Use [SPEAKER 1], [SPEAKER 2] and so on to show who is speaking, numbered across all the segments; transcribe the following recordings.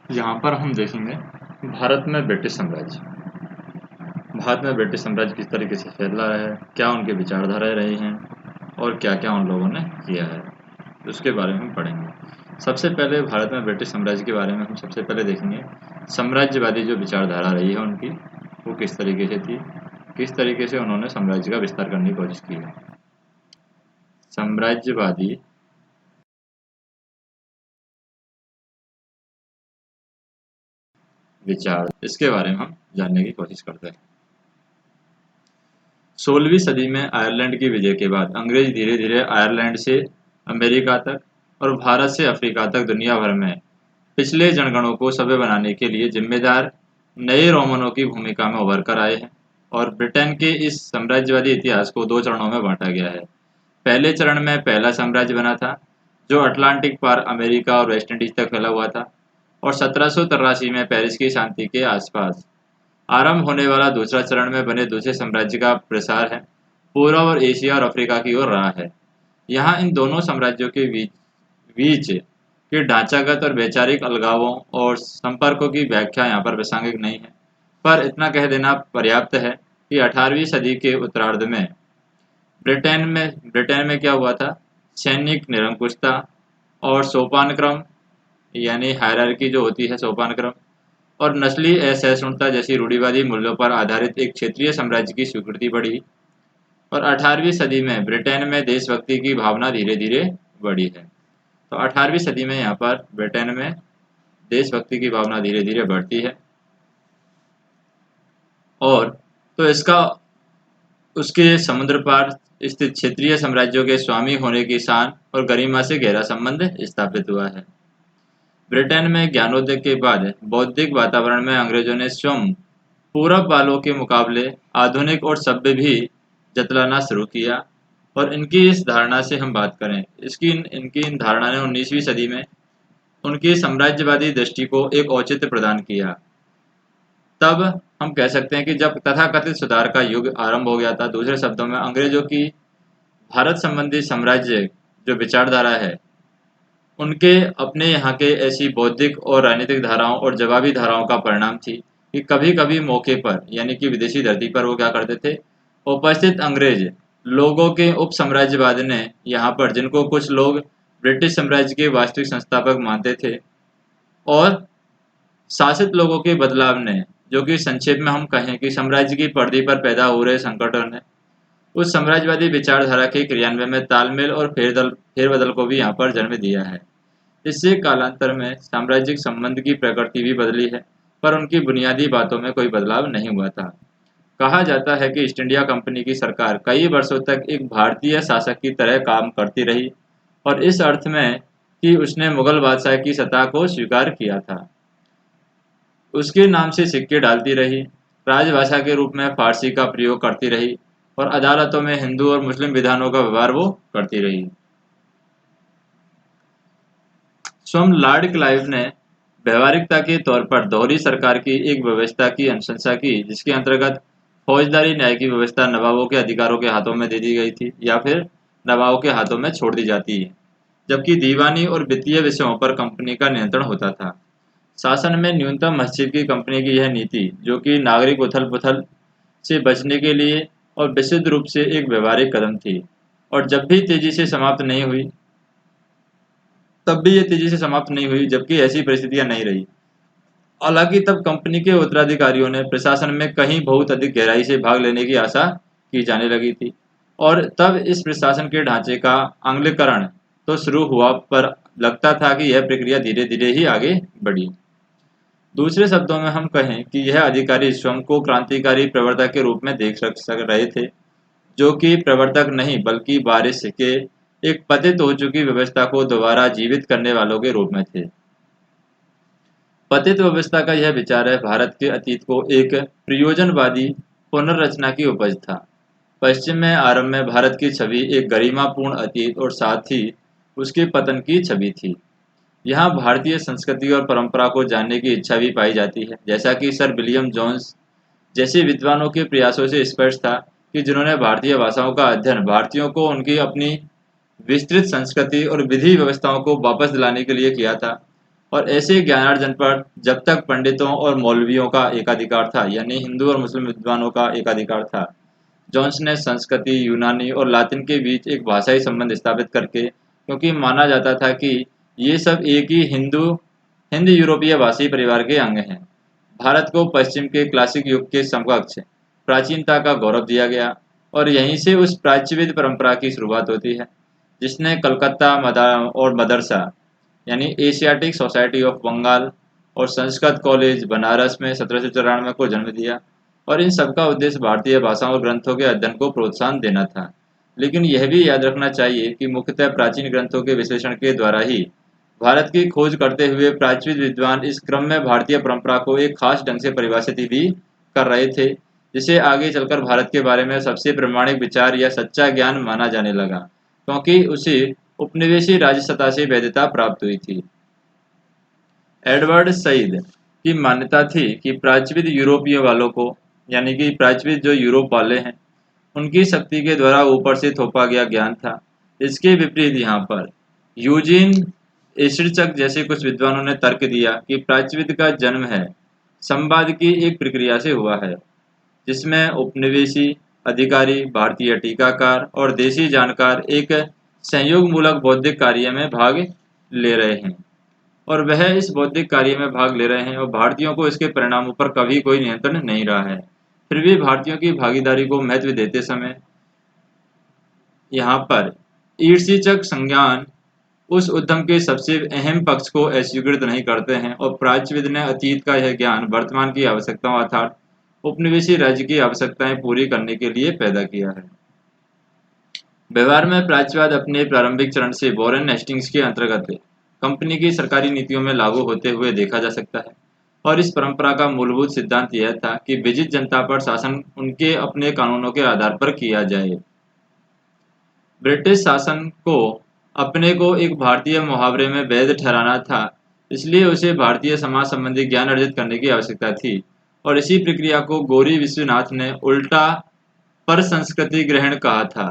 [SPEAKER 1] यहाँ पर हम देखेंगे भारत में ब्रिटिश साम्राज्य। भारत में ब्रिटिश साम्राज्य किस तरीके से फैला है, क्या उनकी विचारधाराएं रही हैं और क्या-क्या उन लोगों ने किया है, उसके बारे में हम पढ़ेंगे। सबसे पहले भारत में ब्रिटिश साम्राज्य के बारे में हम सबसे पहले देखेंगे साम्राज्यवादी जो विचारधारा रही है उनकी, वो किस तरीके से थी, किस तरीके से उन्होंने साम्राज्य का विस्तार करने की कोशिश की है। साम्राज्यवादी विचार, इसके बारे में हम जानने की कोशिश करते हैं। 16वीं सदी में आयरलैंड की विजय के बाद अंग्रेज धीरे धीरे आयरलैंड से अमेरिका तक और भारत से अफ्रीका तक दुनिया भर में पिछले जनगणों को सभ्य बनाने के लिए जिम्मेदार नए रोमनों की भूमिका में उभर कर आए हैं और ब्रिटेन के इस साम्राज्यवादी इतिहास को दो चरणों में बांटा गया है। पहले चरण में पहला साम्राज्य बना था जो अटलांटिक पार अमेरिका और वेस्ट इंडीज तक फैला हुआ था और 1783 में पेरिस की शांति के आसपास आरंभ होने वाला दूसरा चरण में बने दूसरे साम्राज्य का प्रसार है पूर्व और एशिया और अफ्रीका की ओर रहा है। यहाँ इन दोनों साम्राज्यों के बीच बीच के ढांचागत और वैचारिक अलगावों और संपर्कों की व्याख्या यहाँ पर प्रासंगिक नहीं है, पर इतना कह देना पर्याप्त है कि 18वीं सदी के उत्तरार्ध में ब्रिटेन में क्या हुआ था, सैनिक निरंकुशता और सोपानक्रम यानी हायरार्की जो होती है सोपानक्रम और नस्ली असहिष्णुता जैसी रूढ़िवादी मूल्यों पर आधारित एक क्षेत्रीय साम्राज्य की स्वीकृति बढ़ी और 18वीं सदी में ब्रिटेन में देशभक्ति की भावना धीरे धीरे बढ़ी है। तो 18वीं सदी में यहाँ पर ब्रिटेन में देशभक्ति की भावना धीरे धीरे बढ़ती है और तो इसका उसके समुद्र पार स्थित क्षेत्रीय साम्राज्यों के स्वामी होने की शान और गरिमा से गहरा संबंध स्थापित हुआ है। ब्रिटेन में ज्ञानोदय के बाद बौद्धिक वातावरण में अंग्रेजों ने स्वयं पूरब वालों के मुकाबले आधुनिक और सभ्य भी जतलाना शुरू किया और इनकी इस धारणा से हम बात करें, इनकी इन धारणा ने 19वीं सदी में उनकी साम्राज्यवादी दृष्टि को एक औचित्य प्रदान किया। तब हम कह सकते हैं कि जब तथाकथित सुधार का युग आरंभ हो गया था। दूसरे शब्दों में अंग्रेजों की भारत संबंधी साम्राज्य जो विचारधारा है उनके अपने यहाँ के ऐसी बौद्धिक और राजनीतिक धाराओं और जवाबी धाराओं का परिणाम थी कि कभी कभी मौके पर यानी कि विदेशी धरती पर वो क्या करते थे, उपस्थित अंग्रेज लोगों के उप साम्राज्यवाद ने यहाँ पर, जिनको कुछ लोग ब्रिटिश साम्राज्य के वास्तविक संस्थापक मानते थे और शासित लोगों के बदलाव ने, जो कि संक्षेप में हम कहें कि साम्राज्य की पर्दे पर पैदा हो रहे संकटों ने उस साम्राज्यवादी विचारधारा के क्रियान्वयन में तालमेल और फेरबदल को भी यहाँ पर जन्म दिया है। इससे कालांतर में साम्राज्यिक संबंध की प्रकृति भी बदली है, पर उनकी बुनियादी बातों में कोई बदलाव नहीं हुआ था। कहा जाता है कि ईस्ट इंडिया कंपनी की सरकार कई वर्षों तक एक भारतीय शासक की तरह काम करती रही और इस अर्थ में कि उसने मुगल बादशाह की सत्ता को स्वीकार किया था, उसके नाम से सिक्के डालती रही, राजभाषा के रूप में फारसी का प्रयोग करती रही और अदालतों में हिंदू और मुस्लिम विधानों का व्यवहार वो करती रही। स्वयं लॉर्ड क्लाइव ने व्यवहारिकता के तौर पर दोहरी सरकार की एक व्यवस्था की अनुशंसा की जिसके अंतर्गत फौजदारी न्याय की व्यवस्था नवाबों के अधिकारों के हाथों में दे दी गई थी या फिर नवाबों के हाथों में छोड़ दी जाती है, जबकि दीवानी और वित्तीय विषयों पर कंपनी का नियंत्रण होता था। शासन में न्यूनतम हस्तक्षेप की कंपनी की यह नीति, जो कि नागरिक उथल पुथल से बचने के लिए और विशुद्ध रूप से एक व्यवहारिक कदम थी और जब भी तेजी से समाप्त नहीं हुई तब भी ये तेजी से समाप्त नहीं हुई, जबकि ऐसी परिस्थितियां नहीं रही। हालांकि तब कंपनी के उत्तराधिकारियों ने प्रशासन में कहीं बहुत अधिक गहराई से भाग लेने की आशा की जाने लगी थी और तब इस प्रशासन के ढांचे का आंगलीकरण तो शुरू हुआ, पर लगता था कि यह प्रक्रिया धीरे धीरे ही आगे बढ़ी। दूसरे शब्दों में हम कहें कि यह अधिकारी स्वयं को क्रांतिकारी प्रवर्तक के रूप में देख सक रहे थे, जो कि प्रवर्तक नहीं बल्कि बारिश के एक पतित हो चुकी व्यवस्था को दोबारा जीवित करने वालों के रूप में थे। पतित व्यवस्था का यह विचार है भारत के अतीत को एक प्रयोजनवादी पुनर्रचना की उपज था। पश्चिम में आरंभ में भारत की छवि एक गरिमापूर्ण अतीत और साथ ही उसके पतन की छवि थी। यहाँ भारतीय संस्कृति और परंपरा को जानने की इच्छा भी पाई जाती है, जैसा कि सर विलियम जोन्स जैसे विद्वानों के प्रयासों से स्पष्ट था कि जिन्होंने भारतीय भाषाओं का अध्ययन भारतीयों को उनकी अपनी विस्तृत संस्कृति और विधि व्यवस्थाओं को वापस दिलाने के लिए किया था। और ऐसे ज्ञानार्जन पर जब तक पंडितों और मौलवियों का एकाधिकार था, यानी हिंदू और मुस्लिम विद्वानों का एकाधिकार था, जोन्स ने संस्कृति, यूनानी और लातिन के बीच एक भाषाई संबंध स्थापित करके, क्योंकि माना जाता था कि ये सब एक ही हिंद यूरोपीय भाषी परिवार के अंग हैं, भारत को पश्चिम के क्लासिक युग के समकक्ष प्राचीनता का गौरव दिया गया। और यहीं से उस प्राच्यविद परंपरा की शुरुआत होती है, जिसने कलकत्ता और मदरसा यानी एशियाटिक सोसाइटी ऑफ बंगाल और संस्कृत कॉलेज बनारस में 1794 को जन्म दिया। और इन सबका उद्देश्य भारतीय भाषाओं और ग्रंथों के अध्ययन को प्रोत्साहन देना था। लेकिन यह भी याद रखना चाहिए कि मुख्यतः प्राचीन ग्रंथों के विश्लेषण के द्वारा ही भारत की खोज करते हुए प्राचीन विद्वान इस क्रम में भारतीय परंपरा को एक खास ढंग से परिभाषित भी कर रहे थे, जिसे आगे चलकर भारत के बारे में सबसे प्रामाणिक विचार या सच्चा ज्ञान माना जाने लगा, क्योंकि उसे उपनिवेशी राजसत्ता से वैधता प्राप्त हुई थी। एडवर्ड सईद की मान्यता थी कि प्राच्यविद यूरोपीय वालों को, यानी कि प्राच्यविद जो यूरोप वाले हैं, उनकी शक्ति के द्वारा ऊपर से थोपा गया ज्ञान था। इसके विपरीत यहाँ पर यूजीन एशिरचक जैसे कुछ विद्वानों ने तर्क दिया कि प्राच्यविद का जन्म है संवाद की एक प्रक्रिया से हुआ है, जिसमें उपनिवेशी अधिकारी, भारतीय टीकाकार और देसी जानकार एक सहयोग मूलक बौद्धिक कार्य में भाग ले रहे हैं, और वह इस बौद्धिक कार्य में भाग ले रहे हैं और भारतीयों को इसके परिणामों पर कभी कोई नियंत्रण नहीं रहा है। फिर भी भारतीयों की भागीदारी को महत्व देते समय यहाँ पर ईर्ष्यचक संज्ञान उस उद्यम के सबसे अहम पक्ष को अस्वीकृत नहीं करते हैं, और प्राच्यविद ने अतीत का यह ज्ञान वर्तमान की आवश्यकताओं अर्थात उपनिवेशी राज्य की आवश्यकताएं पूरी करने के लिए पैदा किया है। व्यवहार में प्राच्यवाद अपने प्रारंभिक चरण से वॉरेन हेस्टिंग्स के अंतर्गत कंपनी की सरकारी नीतियों में लागू होते हुए देखा जा सकता है। और इस परंपरा का मूलभूत सिद्धांत यह था कि विजित जनता पर शासन उनके अपने कानूनों के आधार पर किया जाए। ब्रिटिश शासन को अपने को एक भारतीय मुहावरे में वैध ठहराना था, इसलिए उसे भारतीय समाज संबंधी ज्ञान अर्जित करने की आवश्यकता थी। और इसी प्रक्रिया को गौरी विश्वनाथ ने उल्टा पर संस्कृति ग्रहण कहा था।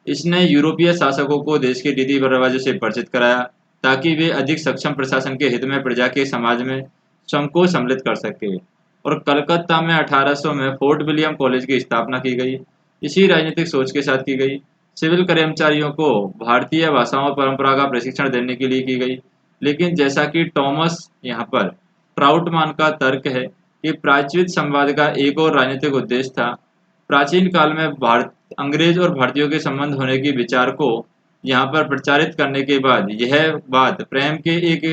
[SPEAKER 1] इसने यूरोपीय शासकों को देश के रीति रिवाजों से परिचित कराया, ताकि वे अधिक सक्षम प्रशासन के हित में प्रजा के समाज में स्वयं को सम्मिलित कर सके। और कलकत्ता में 1800 में फोर्ट विलियम कॉलेज की स्थापना की गई। इसी राजनीतिक सोच के साथ की गई। सिविल कर्मचारियों को भारतीय भाषाओं और परंपरा का प्रशिक्षण देने के लिए की गई। लेकिन जैसा कि टॉमस यहाँ पर ट्राउटमान का तर्क है कि प्राच्यविद संवाद का एक और राजनीतिक उद्देश्य था। प्राचीन काल में भारत अंग्रेज और भारतीयों के संबंध होने की विचार को यहाँ पर प्रचारित करने के बाद यह बात प्रेम के एक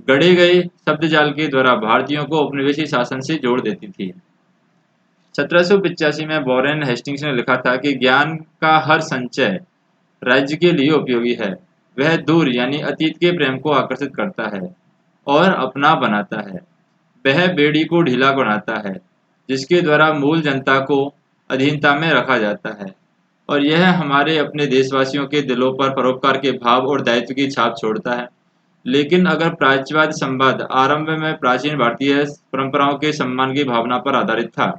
[SPEAKER 1] गढ़े गए शब्दजाल के द्वारा भारतीयों को उपनिवेशी शासन से जोड़ देती थी। 1785 में वॉरेन हेस्टिंग्स ने लिखा था कि ज्ञान का हर संचय राज्य के लिए उपयोगी है। वह दूर यानी अतीत के प्रेम को आकर्षित करता है और अपना बनाता है। वह बेड़ी को ढीला बनाता है, जिसके द्वारा मूल जनता को अधीनता में रखा जाता है। और यह हमारे अपने देशवासियों के दिलों पर परोपकार के भाव और दायित्व की छाप छोड़ता है। लेकिन अगर प्राच्यवाद संवाद आरंभ में प्राचीन भारतीय परंपराओं के सम्मान की भावना पर आधारित था,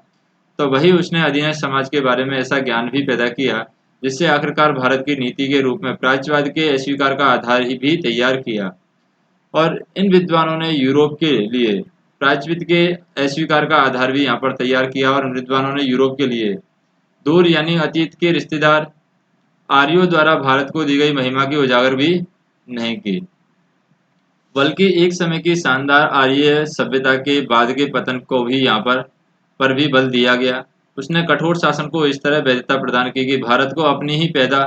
[SPEAKER 1] तो वही उसने अधीनस्थ समाज के बारे में ऐसा ज्ञान भी पैदा किया, जिससे आखिरकार भारत की नीति के रूप में प्राच्यवाद के अस्वीकार का आधार ही भी तैयार किया। और इन विद्वानों ने यूरोप के लिए प्राच्यविद के अस्वीकार का आधार भी यहाँ पर तैयार किया, और इन विद्वानों ने यूरोप के लिए दूर यानी अतीत के रिश्तेदार आर्यों द्वारा भारत को दी गई महिमा की उजागर भी नहीं की, बल्कि एक समय की शानदार आर्य सभ्यता के बाद के पतन को भी यहाँ पर भी बल दिया गया। उसने कठोर शासन को इस तरह वैधता प्रदान की कि भारत को अपनी ही पैदा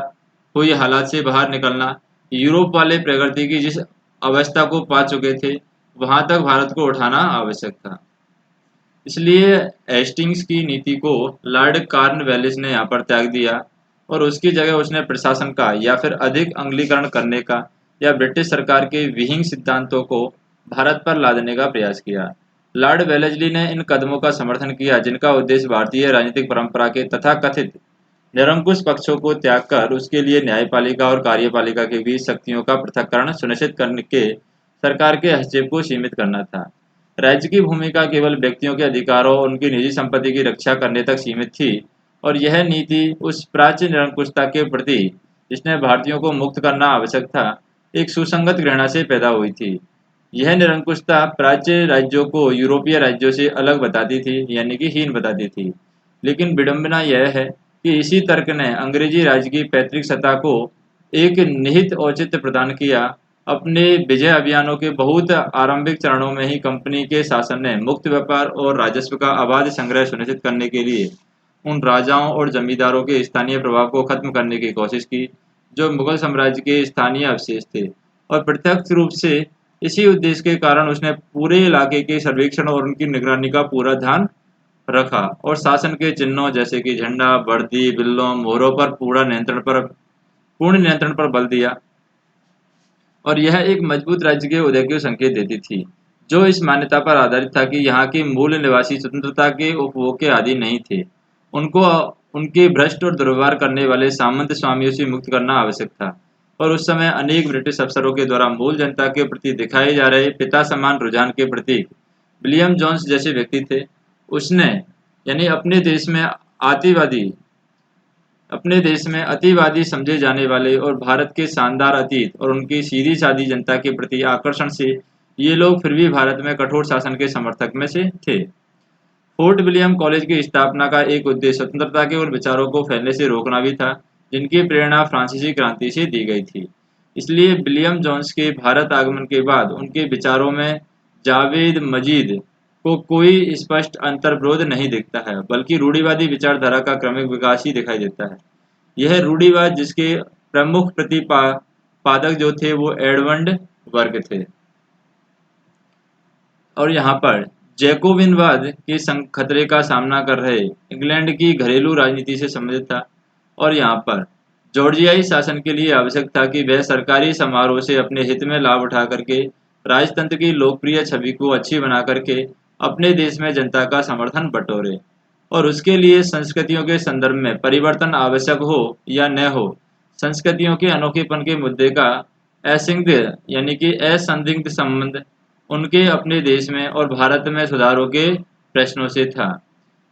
[SPEAKER 1] हुई हालात से बाहर निकलना, यूरोप वाले प्रगति की जिस अवस्था को पा चुके थे, वहां तक भारत को उठाना आवश्यक था। इसलिए हेस्टिंग्स की नीति को लॉर्ड कॉर्नवालिस ने यहाँ पर त्याग दिया, और उसकी जगह उसने प्रशासन का या फिर अधिक अंगलीकरण करने का या ब्रिटिश सरकार के विहिंग सिद्धांतों को भारत पर लादने का प्रयास किया। लॉर्ड वेलेस्ली ने इन कदमों का समर्थन किया, जिनका उद्देश्य भारतीय राजनीतिक परंपरा के तथाकथित निरंकुश पक्षों को त्याग कर उसके लिए न्यायपालिका और कार्यपालिका के बीच शक्तियों का पृथक्करण सुनिश्चित करने के सरकार के हस्तक्षेप को सीमित करना था। राज्य की भूमिका केवल व्यक्तियों के अधिकारों और उनकी निजी संपत्ति की रक्षा करने तक सीमित थी, और यह नीति उस प्राचीन निरंकुशता के प्रति, जिसने भारतीयों को मुक्त करना आवश्यक था, एक सुसंगत घृणा से पैदा हुई थी। यह निरंकुशता प्राच्य राज्यों को यूरोपीय राज्यों से अलग बताती थी, यानी कि हीन बताती थी। लेकिन विडंबना यह है कि इसी तर्क ने अंग्रेजी राज्य की पैतृक सत्ता को एक निहित औचित्य प्रदान किया। अपने विजय अभियानों के बहुत आरंभिक चरणों में ही कंपनी के शासन ने मुक्त व्यापार और राजस्व का अबाध संग्रह सुनिश्चित करने के लिए उन राजाओं और जमींदारों के स्थानीय प्रभाव को खत्म करने की कोशिश की, जो मुगल साम्राज्य के स्थानीय अवशेष थे। और प्रत्यक्ष रूप से इसी उद्देश्य के कारण उसने पूरे इलाके के सर्वेक्षण और उनकी निगरानी का पूरा ध्यान रखा और शासन के चिन्हों जैसे कि झंडा, वर्दी, बिल्लों, मोहरों पर पूर्ण नियंत्रण पर बल दिया। और यह एक मजबूत राज्य के उदय को संकेत देती थी, जो इस मान्यता पर आधारित था कि यहाँ के मूल निवासी स्वतंत्रता के उपभोग के आदी नहीं थे। उनको उनके भ्रष्ट और दुर्व्यवहार करने वाले सामंत स्वामियों से मुक्त करना आवश्यक था। और उस समय अनेक ब्रिटिश अफसरों के द्वारा मूल जनता के प्रति दिखाए जा रहे पिता समान रुझान के प्रतीक विलियम जोन्स जैसे व्यक्ति थे। उसने यानी अपने देश में अतिवादी समझे जाने वाले और भारत के शानदार अतीत और उनकी सीधी सादी जनता के प्रति आकर्षण से ये लोग फिर भी भारत में कठोर शासन के समर्थक में से थे। फोर्ट विलियम कॉलेज की स्थापना का एक उद्देश्य स्वतंत्रता के उन विचारों को फैलने से रोकना भी था, जिनकी प्रेरणा फ्रांसीसी क्रांति से दी गई थी। इसलिए विलियम जोन्स के भारत आगमन के बाद उनके विचारों में जावेद मजीद को कोई स्पष्ट अंतर्विरोध नहीं दिखता है, बल्कि रूढ़िवादी विचारधारा का क्रमिक विकास ही दिखाई देता है। यह रूढ़िवाद जिसके प्रमुख प्रतिपादक जो थे वो एडमंड वर्ग थे। और यहाँ पर जैकोबिनवाद के खतरे का सामना कर रहे इंग्लैंड की घरेलू राजनीति से संबंधित था। और यहाँ पर जॉर्जियाई शासन के लिए आवश्यक था कि वह सरकारी समारोह से अपने हित में लाभ उठा करके राजतंत्र की लोकप्रिय छवि को अच्छी बना करके अपने देश में जनता का समर्थन बटोरे। और उसके लिए संस्कृतियों के संदर्भ में परिवर्तन आवश्यक हो या न हो, संस्कृतियों के अनोखेपन के मुद्दे का असंदिग्ध संबंध उनके अपने देश में और भारत में सुधारों के प्रश्नों से था।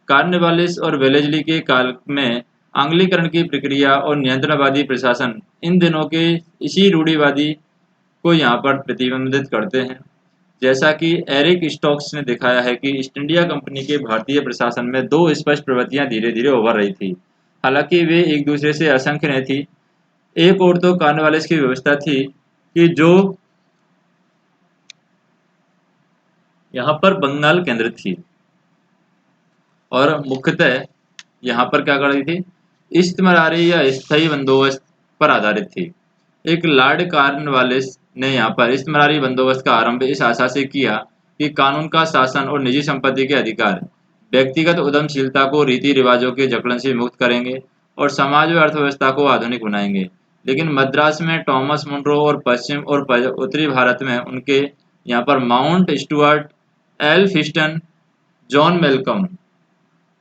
[SPEAKER 1] कार्नवालिस और वेलेस्ली के काल में आंग्लीकरण की प्रक्रिया और नियंत्रणवादी प्रशासन इन दिनों के इसी रूढ़िवादी को यहाँ पर प्रतिबिंबित करते हैं। जैसा कि एरिक स्टोक्स ने दिखाया है कि ईस्ट इंडिया कंपनी के भारतीय प्रशासन में दो स्पष्ट प्रवृत्तियां धीरे धीरे उभर रही थी, हालांकि वे एक दूसरे से असंख्य न थी। एक और तो कार्नवालिस की व्यवस्था थी कि जो यहाँ पर बंगाल केंद्रित थी और मुख्यतः यहाँ पर क्या कर रही थी, इस्तिमरारी या स्थायी बंदोबस्त पर आधारित थी। एक लॉर्ड कार्नवालिस ने यहाँ पर इस्तिमरारी बंदोबस्त का आरंभ इस आशा से किया कि कानून का शासन और निजी संपत्ति के अधिकार व्यक्तिगत उद्यमशीलता को रीति रिवाजों के जकड़न से मुक्त करेंगे और समाज व अर्थव्यवस्था को आधुनिक बनाएंगे। लेकिन मद्रास में टॉमस मुनरो और पश्चिम और उत्तरी भारत में उनके यहाँ पर mount Stuart, Elphinstone, John Malcolm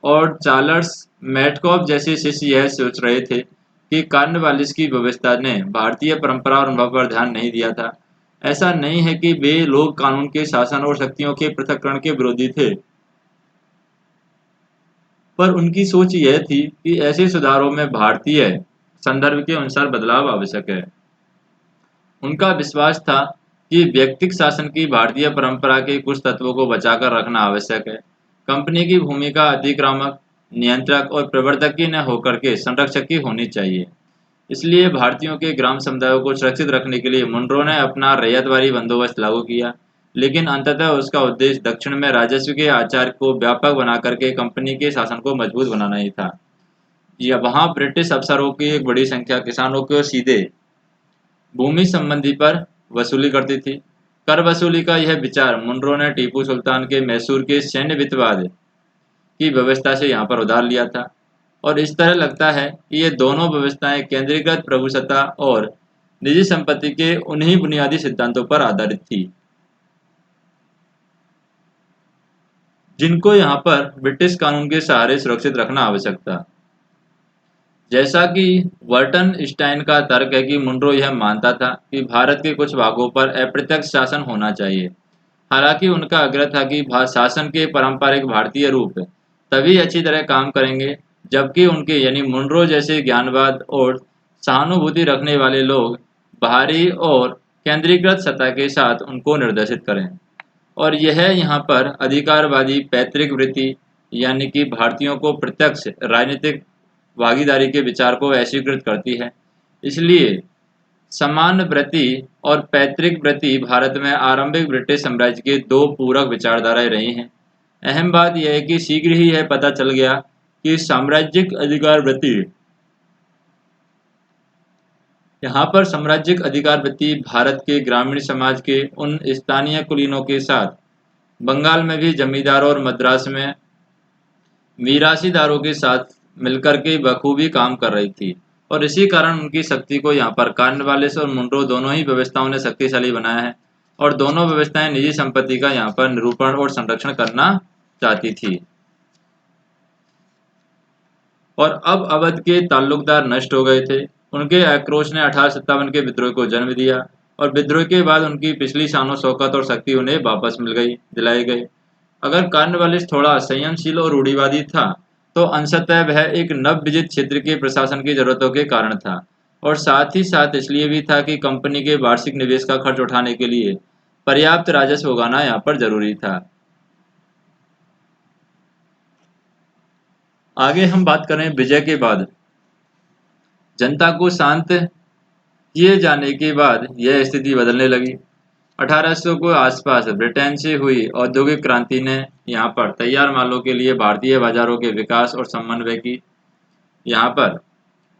[SPEAKER 1] और चार्ल्स मैटकॉफ जैसे शिष्य यह सोच रहे थे कि कार्नवालिस की व्यवस्था ने भारतीय परंपरा और अनुभव पर ध्यान नहीं दिया था। ऐसा नहीं है कि वे लोग कानून के शासन और शक्तियों के पृथक्करण के विरोधी थे, पर उनकी सोच यह थी कि ऐसे सुधारों में भारतीय संदर्भ के अनुसार बदलाव आवश्यक है। उनका विश्वास था कि व्यक्तिगत शासन की भारतीय परंपरा के कुछ तत्वों को बचाकर रखना आवश्यक है। कंपनी की भूमिका अतिक्रामक, नियंत्रक और प्रवर्तक की न होकर के संरक्षक की होनी चाहिए। इसलिए भारतीयों के ग्राम समुदायों को सुरक्षित रखने के लिए मुनरो ने अपना रैयतवारी बंदोबस्त लागू किया, लेकिन अंततः उसका उद्देश्य दक्षिण में राजस्व के आचार को व्यापक बना करके कंपनी के शासन को मजबूत बनाना ही था। यह वहाँ ब्रिटिश अफसरों की एक बड़ी संख्या किसानों को सीधे भूमि संबंधी पर वसूली करती थी। कर वसूली का यह विचार मुनरो ने टीपू सुल्तान के मैसूर के सैन्य वित्तवाद की व्यवस्था से यहाँ पर उधार लिया था। और इस तरह लगता है कि ये दोनों व्यवस्थाएं केंद्रीकृत प्रभुसत्ता और निजी संपत्ति के उन्हीं बुनियादी सिद्धांतों पर आधारित थी, जिनको यहाँ पर ब्रिटिश कानून के सहारे सुरक्षित रखना आवश्यक था। जैसा कि वर्टन स्टाइन का तर्क है कि मुनरो यह मानता था कि भारत के कुछ भागों पर अप्रत्यक्ष शासन होना चाहिए। हालांकि उनका आग्रह था कि शासन के पारंपरिक भारतीय रूप तभी अच्छी तरह काम करेंगे जबकि उनके यानी मुनरो जैसे ज्ञानवाद और सहानुभूति रखने वाले लोग बाहरी और केंद्रीकृत सत्ता के साथ उनको निर्देशित करें। और यह यहाँ पर अधिकारवादी पैतृक वृत्ति यानी कि भारतीयों को प्रत्यक्ष राजनीतिक भागीदारी के विचार को अस्वीकृत करती है। इसलिए समान वृत्ति और पैतृक वृत्ति भारत में आरंभिक ब्रिटिश साम्राज्य के दो पूरक विचारधाराएं रही हैं। अहम बात यह है कि शीघ्र ही यह पता चल गया कि साम्राज्यिक अधिकार वृत्ति यहाँ पर साम्राज्यिक अधिकार वृत्ति भारत के ग्रामीण समाज के उन स्थानीय कुलीनों के साथ बंगाल में भी जमींदारों और मद्रास में मीरासीदारों के साथ मिलकर के बखूबी काम कर रही थी। और इसी कारण उनकी शक्ति को यहाँ पर कॉर्नवालिस और मुनरो दोनों ही व्यवस्थाओं ने शक्तिशाली बनाया है। और दोनों व्यवस्थाएं निजी संपत्ति का यहाँ पर निरूपण और संरक्षण करना चाहती थी। और अब अवध के ताल्लुकदार नष्ट हो गए थे। उनके आक्रोश ने 1857 के विद्रोह को जन्म दिया और विद्रोह के बाद उनकी पिछली शानो शौकत और शक्ति उन्हें वापस दिलाई गई। अगर कॉर्नवालिस थोड़ा संयमशील और रूढ़िवादी था तो अंशतः वह एक नवविजित क्षेत्र के प्रशासन की जरूरतों के कारण था, और साथ ही साथ इसलिए भी था कि कंपनी के वार्षिक निवेश का खर्च उठाने के लिए पर्याप्त राजस्व उगाना यहाँ पर जरूरी था। आगे हम बात करें विजय के बाद। जनता को शांत किए जाने के बाद यह स्थिति बदलने लगी। 1800 के आसपास ब्रिटेन से हुई औद्योगिक क्रांति ने यहाँ पर तैयार मालों के लिए भारतीय बाजारों के विकास और समन्वय की यहाँ पर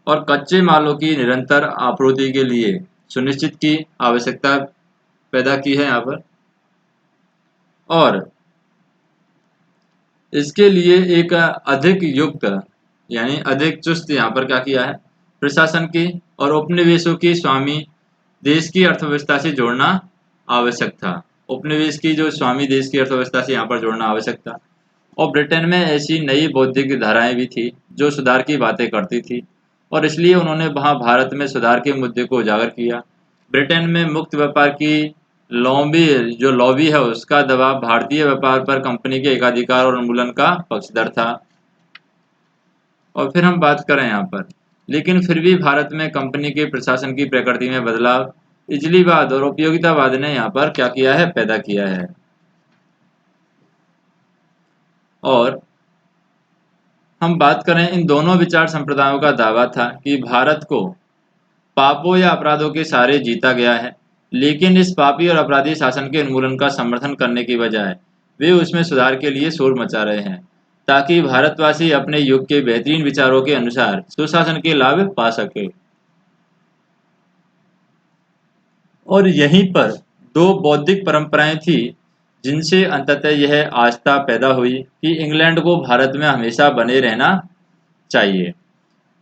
[SPEAKER 1] और कच्चे मालों की निरंतर आपूर्ति के लिए सुनिश्चित की आवश्यकता पैदा की है यहाँ पर। और इसके लिए एक अधिक युक्त यानी अधिक चुस्त यहाँ पर क्या किया है, प्रशासन की और उपनिवेशों की स्वामी देश की अर्थव्यवस्था से जोड़ना आवश्यक था। उपनिवेश की जो स्वामी देश की अर्थव्यवस्था से यहाँ पर जोड़ना आवश्यक था। और ब्रिटेन में ऐसी नई बौद्धिक धाराएं भी थी जो सुधार की बातें करती थी, और इसलिए उन्होंने वहां भारत में सुधार के मुद्दे को उजागर किया। ब्रिटेन में मुक्त व्यापार की लॉबी है उसका दबाव भारतीय व्यापार पर कंपनी के एकाधिकार और उन्मूलन का पक्षधर था। और फिर हम बात करें यहाँ पर, लेकिन फिर भी भारत में कंपनी के प्रशासन की प्रकृति में बदलाव इजलीवाद और उपयोगितावाद ने यहाँ पर क्या किया है, पैदा किया है। और हम बात करें इन दोनों विचार संप्रदायों का दावा था कि भारत को पापों या अपराधों के सहारे जीता गया है, लेकिन इस पापी और अपराधी शासन के उन्मूलन का समर्थन करने की बजाय वे उसमें सुधार के लिए शोर मचा रहे हैं ताकि भारतवासी अपने युग के बेहतरीन विचारों के अनुसार सुशासन के लाभ पा सके। और यहीं पर दो बौद्धिक परंपराएं थी जिनसे अंततः यह आस्था पैदा हुई कि इंग्लैंड को भारत में हमेशा बने रहना चाहिए।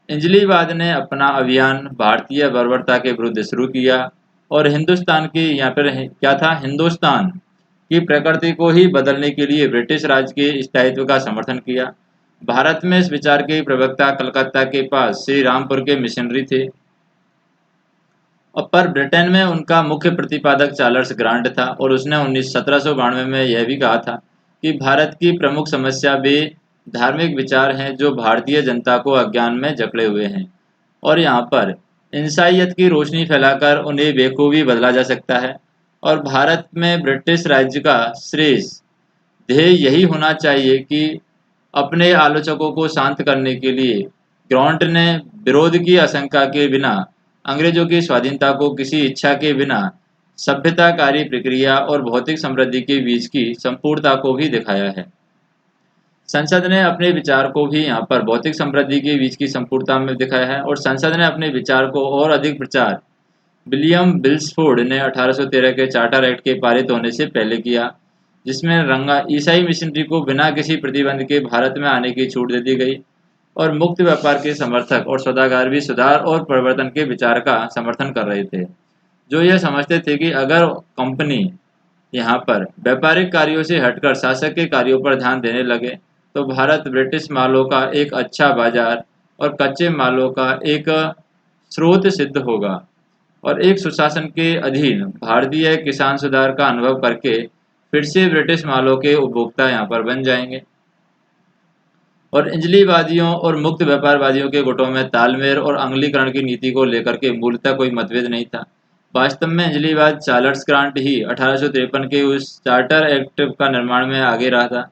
[SPEAKER 1] इंजलीवाद ने अपना अभियान भारतीय बर्बरता के विरुद्ध शुरू किया और हिंदुस्तान की यहाँ पर क्या था, हिंदुस्तान की प्रकृति को ही बदलने के लिए ब्रिटिश राज के स्थायित्व का समर्थन किया। भारत में इस विचार के प्रवक्ता कलकत्ता के पास श्री रामपुर के मिशनरी थे, और पर ब्रिटेन में उनका मुख्य प्रतिपादक चार्ल्स ग्रांट था, और उसने 1792 में यह भी कहा था कि भारत की प्रमुख समस्या वे धार्मिक विचार हैं जो भारतीय जनता को अज्ञान में जकड़े हुए हैं, और यहाँ पर इंसाइयत की रोशनी फैलाकर उन्हें बेखूबी बदला जा सकता है। और भारत में ब्रिटिश राज्य का श्रेष्ठ ध्येय यही होना चाहिए कि अपने आलोचकों को शांत करने के लिए ग्रांट ने विरोध की आशंका के बिना अंग्रेजों की स्वाधीनता को किसी इच्छा के बिना सभ्यताकारी प्रक्रिया और भौतिक समृद्धि के बीच की संपूर्णता को भी दिखाया है। संसद ने अपने विचार को भी यहाँ पर भौतिक समृद्धि के बीच की संपूर्णता में दिखाया है, और संसद ने अपने विचार को और अधिक प्रचार विलियम बिल्सफोर्ड ने 1813 के चार्टर एक्ट के पारित होने से पहले किया, जिसमें रंगा ईसाई मिशनरी को बिना किसी प्रतिबंध के भारत में आने की छूट दे दी गई। और मुक्त व्यापार के समर्थक और सौदागर भी सुधार और परिवर्तन के विचार का समर्थन कर रहे थे, जो यह समझते थे कि अगर कंपनी यहाँ पर व्यापारिक कार्यों से हटकर शासक के कार्यों पर ध्यान देने लगे तो भारत ब्रिटिश मालों का एक अच्छा बाजार और कच्चे मालों का एक स्रोत सिद्ध होगा, और एक सुशासन के अधीन भारतीय किसान सुधार का अनुभव करके फिर से ब्रिटिश मालों के उपभोक्ता यहाँ पर बन जाएंगे। और इंजलीवादियों और मुक्त व्यापारवादियों के गुटों में तालमेल और अंगलीकरण की नीति को लेकर के मूलतः कोई मतभेद नहीं था। वास्तव में अंजलिवाद चार्ल्स ग्रांट ही 1853 के उस चार्टर एक्ट का निर्माण में आगे रहा था,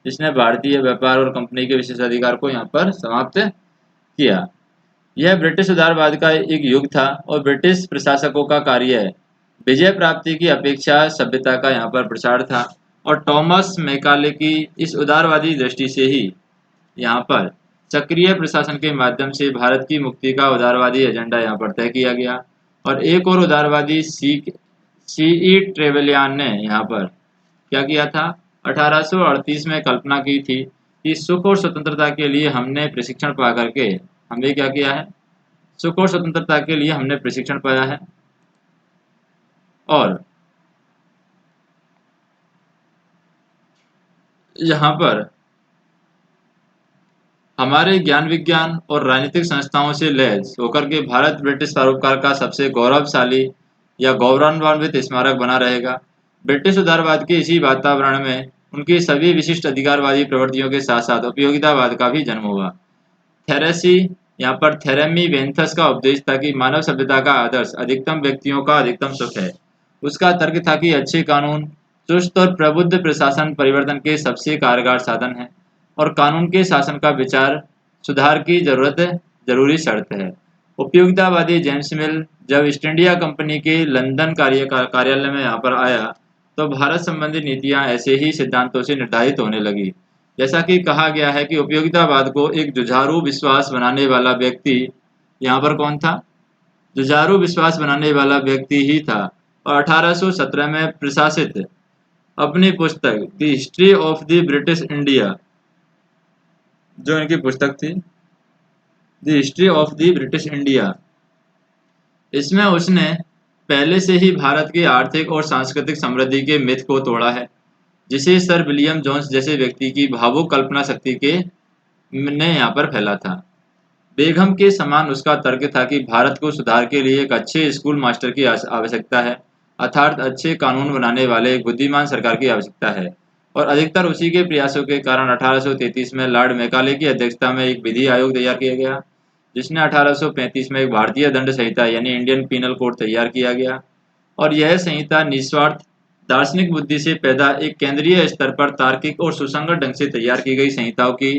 [SPEAKER 1] जिसने भारतीय व्यापार और कंपनी के विशेषाधिकार को यहाँ पर समाप्त किया। यह ब्रिटिश उदारवाद का एक युग था और ब्रिटिश प्रशासकों का कार्य विजय प्राप्ति की अपेक्षा सभ्यता का यहाँ पर प्रसार था। और टॉमस मैकाले की इस उदारवादी दृष्टि से ही यहाँ पर सक्रिय प्रशासन के माध्यम से भारत की मुक्ति का उदारवादी एजेंडा यहाँ पर तय किया गया। और एक और उदारवादी सी ट्रेवेलियन ने यहाँ पर क्या किया था, 1838 में कल्पना की थी कि सुख और स्वतंत्रता के लिए हमने प्रशिक्षण पा करके हमने क्या किया है, सुख और स्वतंत्रता के लिए हमने प्रशिक्षण पाया है और यहाँ पर हमारे ज्ञान विज्ञान और राजनीतिक संस्थाओं से लैस होकर के भारत ब्रिटिश परोपकार का सबसे गौरवशाली या गौरवान्वित स्मारक बना रहेगा। ब्रिटिश उदारवाद के इसी वातावरण में उनकी सभी विशिष्ट अधिकारवादी प्रवृत्तियों के साथ साथ उपयोगितावाद का भी जन्म हुआ। थेरेसी यहाँ पर थेरेमी वेंथस का उपदेश था कि मानव सभ्यता का आदर्श अधिकतम व्यक्तियों का अधिकतम सुख है। उसका तर्क था कि अच्छे कानून, चुस्त और प्रबुद्ध प्रशासन परिवर्तन के सबसे कारगर साधन है और कानून के शासन का विचार सुधार की जरूरी शर्त है। उपयोगितावादी जेम्स मिल जब ईस्ट इंडिया कंपनी के लंदन कार्यालय में यहाँ पर आया तो भारत संबंधी नीतियां ऐसे ही सिद्धांतों से निर्धारित होने लगी। जैसा कि कहा गया है कि उपयोगितावाद को एक जुझारू विश्वास बनाने वाला व्यक्ति यहाँ पर कौन था, जुझारू विश्वास बनाने वाला व्यक्ति ही था। और 1817 में प्रकाशित अपनी पुस्तक the history of the British India, जो इनकी पुस्तक थी the history of the British India, इसमें उसने पहले से ही भारत की आर्थिक और सांस्कृतिक समृद्धि के मिथ को तोड़ा है, जिसे सर विलियम जोन्स जैसे व्यक्ति की भावुक कल्पना शक्ति के ने यहाँ पर फैला था। बेगम के समान उसका तर्क था कि भारत को सुधार के लिए एक अच्छे स्कूल मास्टर की आवश्यकता है, अर्थात अच्छे कानून बनाने वाले एक बुद्धिमान सरकार की आवश्यकता है। और अधिकतर उसी के प्रयासों के कारण 1833 में लॉर्ड मैकाले की अध्यक्षता में एक विधि आयोग तैयार किया गया, जिसने 1835 में एक भारतीय दंड संहिता यानी इंडियन पीनल कोड तैयार किया गया। और यह संहिता निस्वार्थ दार्शनिक बुद्धि से पैदा एक केंद्रीय स्तर पर तार्किक और सुसंगत ढंग से तैयार की गई संहिताओं की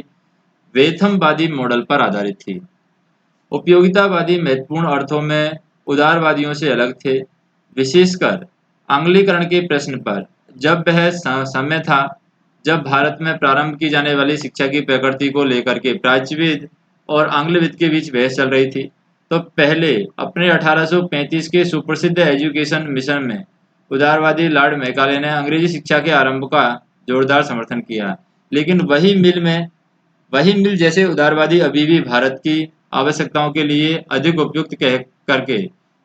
[SPEAKER 1] वेथमवादी मॉडल पर आधारित थी। उपयोगितावादी महत्वपूर्ण अर्थों में उदारवादियों से अलग थे, विशेषकर आंग्लीकरण के प्रश्न पर। जब वह समय था जब भारत में प्रारंभ की जाने वाली शिक्षा की प्रकृति को लेकर के प्राच्यविद और आंग्लविद के बीच बहस चल रही थी, तो पहले अपने 1835 के सुप्रसिद्ध एजुकेशन मिशन में उदारवादी लॉर्ड मैकाले ने अंग्रेजी शिक्षा के आरंभ का जोरदार समर्थन किया। लेकिन वही मिल जैसे उदारवादी अभी भी भारत की आवश्यकताओं के लिए अधिक उपयुक्त कह करके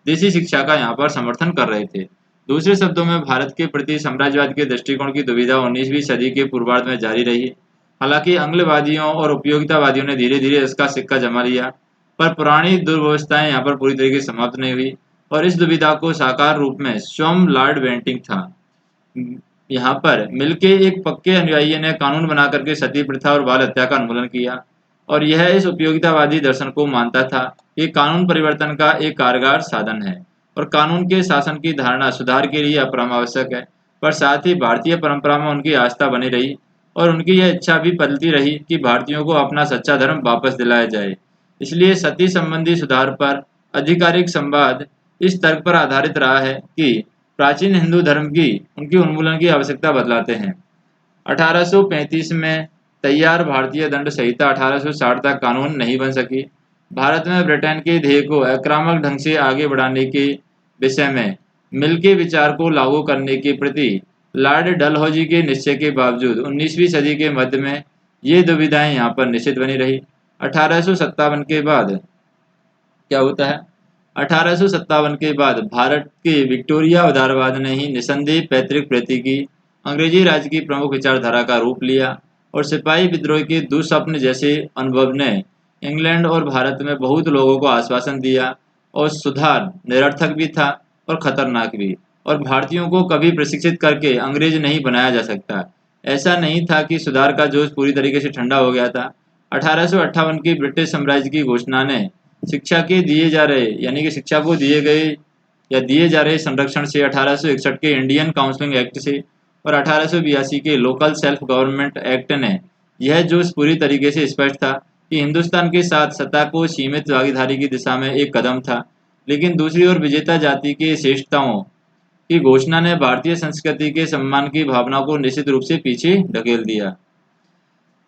[SPEAKER 1] देसी शिक्षा का यहाँ पर समर्थन कर रहे थे। दूसरे शब्दों में भारत के प्रति साम्राज्यवाद के दृष्टिकोण की दुविधा 19वीं सदी के पूर्वार्ध में जारी रही। हालांकि आंग्लवादियों और उपयोगितावादियों ने धीरे धीरे इसका सिक्का जमा लिया, पर पुरानी दुर्व्यवस्थाएं यहाँ पर पूरी तरीके से समाप्त नहीं हुई और इस दुविधा को साकार रूप में स्वयं लॉर्ड बेंटिंग था। यहाँ पर मिलके एक पक्के अनुयायी ने कानून बना करके सती प्रथा और बाल हत्या का उन्मूलन किया और यह इस उपयोगितावादी दर्शन को मानता था कि कानून परिवर्तन का एक कारगर साधन है और कानून के शासन की धारणा सुधार के लिए अपरमावश्यक है। पर साथ ही भारतीय परंपरा में उनकी आस्था बनी रही और उनकी यह इच्छा भी पलती रही कि भारतीयों को अपना सच्चा धर्म वापस दिलाया जाए। इसलिए सती संबंधी सुधार पर आधिकारिक संवाद इस तर्क पर आधारित रहा है कि प्राचीन हिंदू धर्म की उनकी उन्मूलन की आवश्यकता बतलाते हैं। 1835 में तैयार भारतीय दंड संहिता 1860 तक कानून नहीं बन सकी। भारत में ब्रिटेन के ध्येय को आक्रामक ढंग से आगे बढ़ाने के विषय में मिल के विचार को लागू करने के प्रति लॉर्ड डलहौजी के निश्चय के बावजूद 19वीं सदी के मध्य में ये दुविधाएं यहाँ पर निश्चित बनी रही। 1857 के बाद क्या होता है, 1857 के बाद भारत के विक्टोरिया उदारवाद ने ही निसंदेह पैतृक प्रति की अंग्रेजी राज की प्रमुख विचारधारा का रूप लिया और सिपाही विद्रोह के दुस्वप्न जैसे अनुभव ने इंग्लैंड और भारत में बहुत लोगों को आश्वासन दिया और सुधार निरर्थक भी था और खतरनाक भी, और भारतीयों को कभी प्रशिक्षित करके अंग्रेज नहीं बनाया जा सकता। ऐसा नहीं था कि सुधार का जोश पूरी तरीके से ठंडा हो गया था। 1858 की ब्रिटिश साम्राज्य की घोषणा ने शिक्षा के दिए जा रहे यानी कि शिक्षा को दिए गए या दिए जा रहे संरक्षण से, 1861 के इंडियन काउंसिलिंग एक्ट से और 1882 के लोकल सेल्फ गवर्नमेंट एक्ट ने यह जो पूरी तरीके से स्पष्ट था कि हिंदुस्तान के साथ सत्ता को सीमित भागीदारी की दिशा में एक कदम था। लेकिन दूसरी ओर विजेता जाति के श्रेष्ठताओं की घोषणा ने भारतीय संस्कृति के सम्मान की भावना को निश्चित रूप से पीछे ढकेल दिया।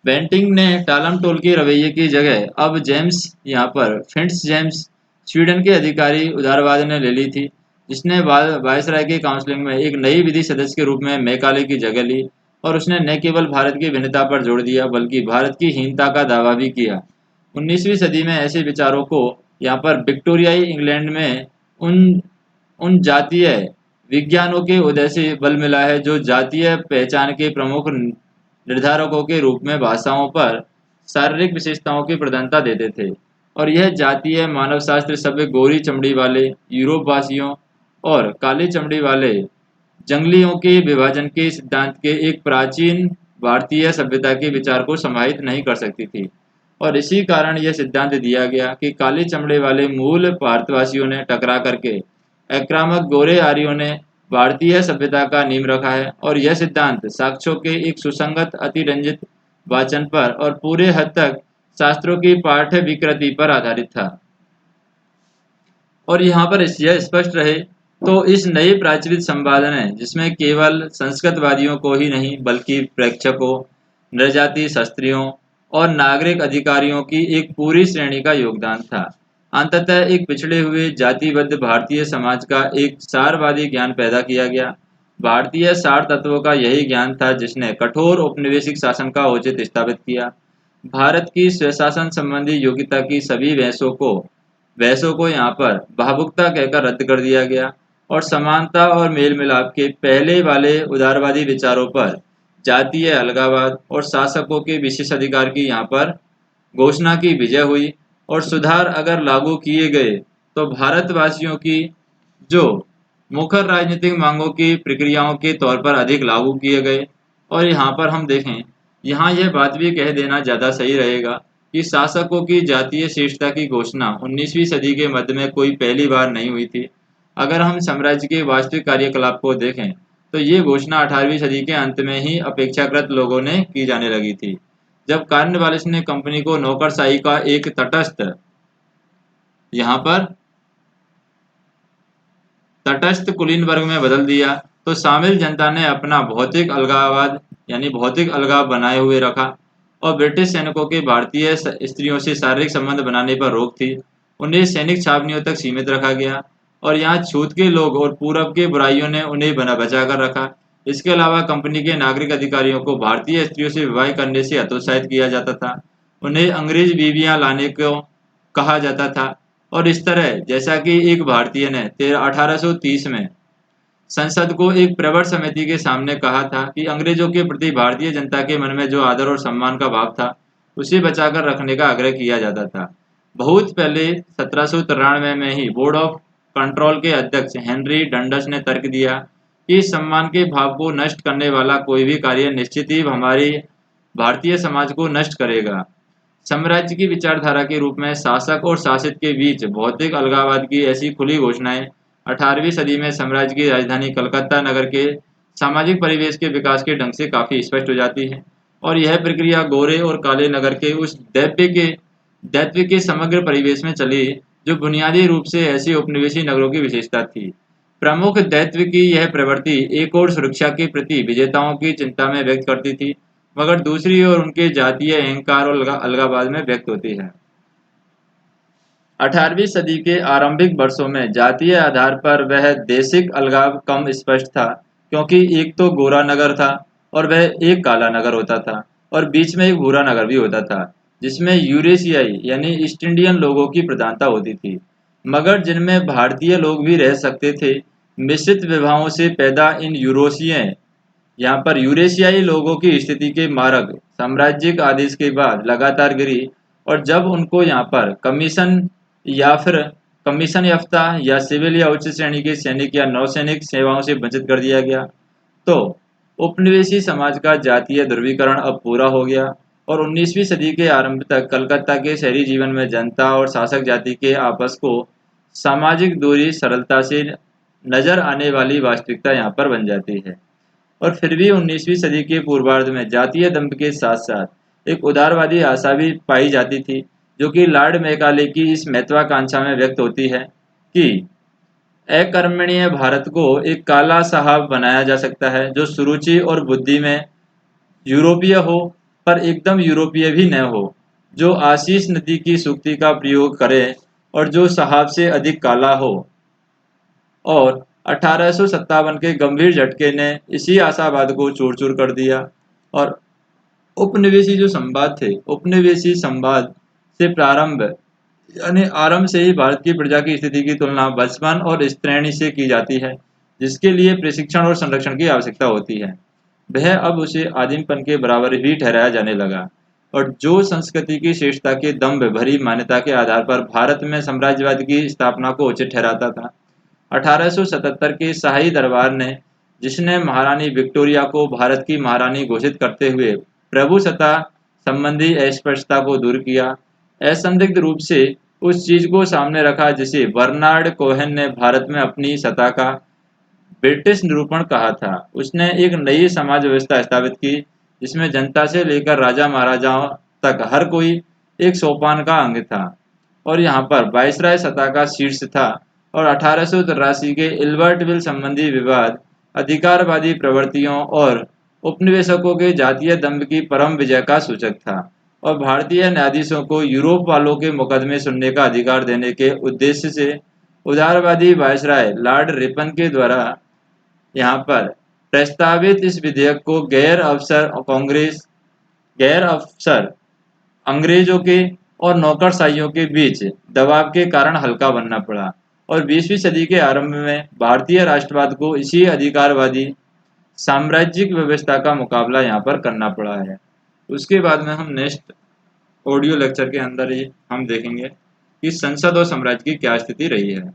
[SPEAKER 1] बेंटिंक ने टालम-टोल के रवैये की जगह अब जेम्स यहाँ पर फिट्ज जेम्स स्वीडन के अधिकारी उदारवाद ने ले ली थी, जिसने वायसराय के काउंसिलिंग में एक नई विधि सदस्य के रूप में मैकाले की जगह ली और उसने न केवल भारत की भिन्नता पर जोर दिया बल्कि भारत की हीनता का दावा भी किया। 19वीं सदी में ऐसे विचारों को यहाँ पर विक्टोरियाई इंग्लैंड में उन उन जातीय विज्ञानों के उदय से बल मिला है जो जातीय पहचान के प्रमुख निर्धारकों के रूप में भाषाओं पर शारीरिक विशेषताओं की प्रधानता देते थे। और यह जातीय मानवशास्त्र सभ्य गोरी चमड़ी वाले यूरोपवासियों और काली चमड़ी वाले जंगलियों के विभाजन के सिद्धांत के एक प्राचीन भारतीय सभ्यता के विचार को समाहित नहीं कर सकती थी। और इसी कारण यह सिद्धांत दिया गया कि काले चमड़े वाले मूल भारतवासियों ने टकरा करके आक्रामक गोरे आर्यों ने भारतीय सभ्यता का नींव रखा है। और यह सिद्धांत साक्ष्यों के एक सुसंगत अतिरंजित वाचन पर और पूरे हद तक शास्त्रों की पाठ्य विकृति पर आधारित था। और यहाँ पर यह स्पष्ट रहे तो इस नए प्राचलित संवाद ने, जिसमें केवल संस्कृतवादियों को ही नहीं बल्कि प्रेक्षकों, नृजाति शास्त्रियों और नागरिक अधिकारियों की एक पूरी श्रेणी का योगदान था, अंततः एक पिछड़े हुए जातिबद्ध भारतीय समाज का एक सारवादी ज्ञान पैदा किया गया। भारतीय सार तत्वों का यही ज्ञान था जिसने कठोर औपनिवेशिक शासन का औचित्य स्थापित किया। भारत की स्वशासन संबंधी योग्यता की सभी बहसों को यहाँ पर भावुकता कहकर रद्द कर दिया गया और समानता और मेल मिलाप के पहले वाले उदारवादी विचारों पर जातीय अलगाववाद और शासकों के विशेषाधिकार की यहाँ पर घोषणा की विजय हुई। और सुधार अगर लागू किए गए तो भारतवासियों की जो मुखर राजनीतिक मांगों की प्रक्रियाओं के तौर पर अधिक लागू किए गए। और यहाँ पर हम देखें, यहाँ यह बात भी कह देना ज़्यादा सही रहेगा कि शासकों की जातीय श्रेष्ठता की घोषणा 19वीं सदी के मध्य में कोई पहली बार नहीं हुई थी। अगर हम साम्राज्य के वास्तविक कार्यकलाप को देखें तो ये घोषणा 18वीं सदी के अंत में ही अपेक्षाकृत लोगों ने की जाने लगी थी, जब कॉर्नवालिस ने कंपनी को नौकरशाही का एक तटस्थ कुलीन वर्ग में बदल दिया, तो शामिल जनता ने अपना भौतिक अलगाववाद यानी भौतिक अलगाव बनाए हुए रखा और ब्रिटिश सैनिकों के भारतीय स्त्रियों से शारीरिक संबंध बनाने पर रोक थी। उन्हें सैनिक छावनियों तक सीमित रखा गया और यहाँ छूत के लोग और पूरब के बुराइयों ने उन्हें बचा कर रखा। इसके अलावा कंपनी के नागरिक अधिकारियों को भारतीय स्त्रियों से विवाह करने से हतोत्साहित किया जाता था। उन्हें अंग्रेज बीवियां लाने को कहा जाता था। और इस तरह जैसा कि एक भारतीय ने 1830 में संसद को एक प्रवर समिति के सामने कहा था कि अंग्रेजों के प्रति भारतीय जनता के मन में जो आदर और सम्मान का भाव था उसे बचाकर रखने का आग्रह किया जाता था। बहुत पहले 1793 में ही बोर्ड ऑफ कंट्रोल के अध्यक्ष हेनरी डंडस ने तर्क दिया कि इस सम्मान के भाव को नष्ट करने वाला कोई भी कार्य निश्चित ही हमारे भारतीय समाज को नष्ट करेगा। साम्राज्य की विचारधारा के रूप में शासक और शासित के बीच भौतिक अलगाववाद की ऐसी खुली घोषणाएं 18वीं सदी में साम्राज्य की राजधानी कलकत्ता नगर के सामाजिक परिवेश के विकास के ढंग से काफी स्पष्ट हो जाती है। और यह प्रक्रिया गोरे और काले नगर के उस दैत्य के समग्र परिवेश में चली जो बुनियादी रूप से ऐसे उपनिवेशी नगरों की विशेषता थी। प्रमुख दैत्य की यह प्रवृत्ति एक और सुरक्षा के प्रति विजेताओं की चिंता में व्यक्त करती थी, मगर दूसरी ओर उनके जातीय अहंकार और अलगाववाद में व्यक्त होती है। 18वीं सदी के आरंभिक वर्षों में जातीय आधार पर वह देशिक अलगाव कम स्पष्ट था, क्योंकि एक तो गोरा नगर था और वह एक काला नगर होता था और बीच में एक भूरा नगर भी होता था जिसमें यूरेशियाई यानी ईस्ट इंडियन लोगों की प्रधानता होती थी, मगर जिनमें भारतीय लोग भी रह सकते थे। मिश्रित विवाहों से पैदा इन यूरेशियाई लोगों की स्थिति के मार्ग साम्राज्यिक आदेश के बाद लगातार गिरी और जब उनको यहाँ पर कमीशन याफ्ता या सिविल या उच्च श्रेणी के सैनिक या नौसैनिक सेवाओं से वंचित कर दिया गया, तो उपनिवेशी समाज का जातीय ध्रुवीकरण अब पूरा हो गया और 19वीं सदी के आरंभ तक कलकत्ता के शहरी जीवन में जनता और शासक जाति के आपस को सामाजिक दूरी सरलता से नजर आने वाली वास्तविकता यहाँ पर बन जाती है। और फिर भी 19वीं सदी के पूर्वार्ध में जातीय दंभ के साथ साथ एक उदारवादी आशा भी पाई जाती थी, जो कि लॉर्ड मैकाले की इस महत्वाकांक्षा में व्यक्त होती है कि अकर्मण्य भारत को एक काला साहब बनाया जा सकता है, जो सुरुचि और बुद्धि में यूरोपीय हो, पर एकदम यूरोपीय भी न हो, जो आशीष नदी की सूक्ति का प्रयोग करे और जो साहब से अधिक काला हो। और 1857 के गंभीर झटके ने इसी आशावाद को चूर चूर कर दिया। और उपनिवेशी जो संवाद थे, उपनिवेशी संवाद से प्रारंभ यानी आरंभ से ही भारत की प्रजा की स्थिति की तुलना बचपन और स्त्रैणी से की जाती है, जिसके लिए प्रशिक्षण और संरक्षण की आवश्यकता होती है। वह अब उसे आदिमपन के बराबर ही ठहराया जाने लगा, और जो संस्कृति की श्रेष्ठता के दम्भ भरी मान्यता के आधार पर भारत में साम्राज्यवाद की स्थापना को उचित ठहराता था। 1877 के शाही दरबार ने, जिसने महारानी विक्टोरिया को भारत की महारानी घोषित करते हुए प्रभुसत्ता संबंधी अस्पष्टता को दूर किया, असंदिग्ध रूप से उस चीज को सामने रखा जिसे बर्नार्ड कोहेन ने भारत में अपनी सत्ता का ब्रिटिश निरूपण कहा था। उसने एक नई समाज व्यवस्था स्थापित की, जिसमें जनता से लेकर राजा महाराजाओं तक हर कोई एक सोपान का अंग था, और यहाँ पर वायसराय सत्ता का शीर्ष था। और 1883 के इल्बर्टविल संबंधी विवाद अधिकारवादी प्रवृत्तियों और उपनिवेशकों के जातीय दंभ की परम विजय का सूचक था, और भारतीय न्यायाधीशों को यूरोप वालों के मुकदमे सुनने का अधिकार देने के उद्देश्य से उदारवादी वायसराय लॉर्ड रिपन के द्वारा यहाँ पर प्रस्तावित इस विधेयक को गैर अफसर अंग्रेजों के और नौकरशाहियों के बीच दबाव के कारण हल्का बनना पड़ा। और 20वीं सदी के आरंभ में भारतीय राष्ट्रवाद को इसी अधिकारवादी साम्राज्यिक व्यवस्था का मुकाबला यहाँ पर करना पड़ा है। उसके बाद में हम नेक्स्ट ऑडियो लेक्चर के अंदर ही हम देखेंगे कि संसद और साम्राज्य की क्या स्थिति रही है।